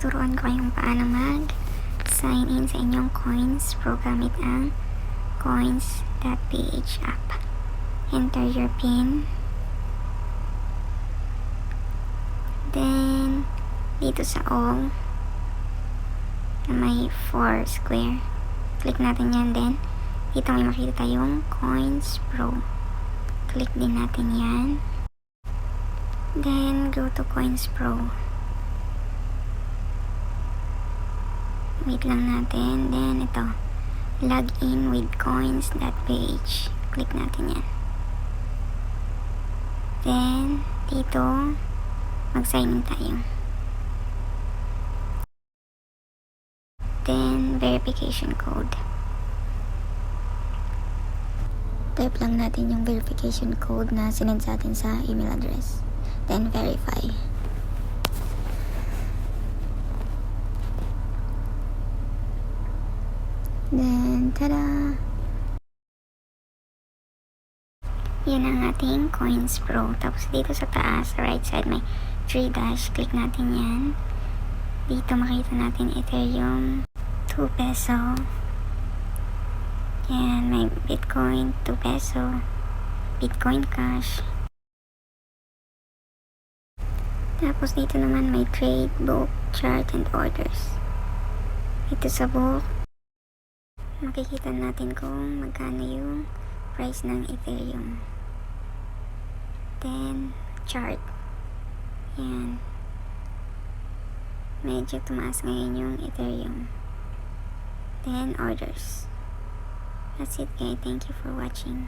tuturuan ko kayong paano mag-sign in sa inyong Coins Pro gamit ang Coins.Ph app. Enter your PIN. Then, dito sa all, na may 4 square. Click natin yan. Then, dito may makita tayong Coins Pro. Click din natin yan. Then, go to Coins Pro. Wait lang natin. Then, ito. Log in with Coins.Ph. Click natin yan. Then, dito, mag-sign in tayo. Then, verification code. Type lang natin yung verification code na sinend sa atin sa email address. Then, verify. Then, tada! Yan ang ating Coins Pro. Tapos dito sa taas, sa right side, may 3 dash. Click natin yan. Dito makita natin Ethereum, 2 peso. Yan, may Bitcoin, 2 peso. Bitcoin Cash. Tapos dito naman may trade, book, chart, and orders. Dito sa book, makikita natin kung magkano yung price ng Ethereum. Then, chart. Yan. Medyo tumaas ngayon yung Ethereum. Then, orders. That's it guys. Thank you for watching.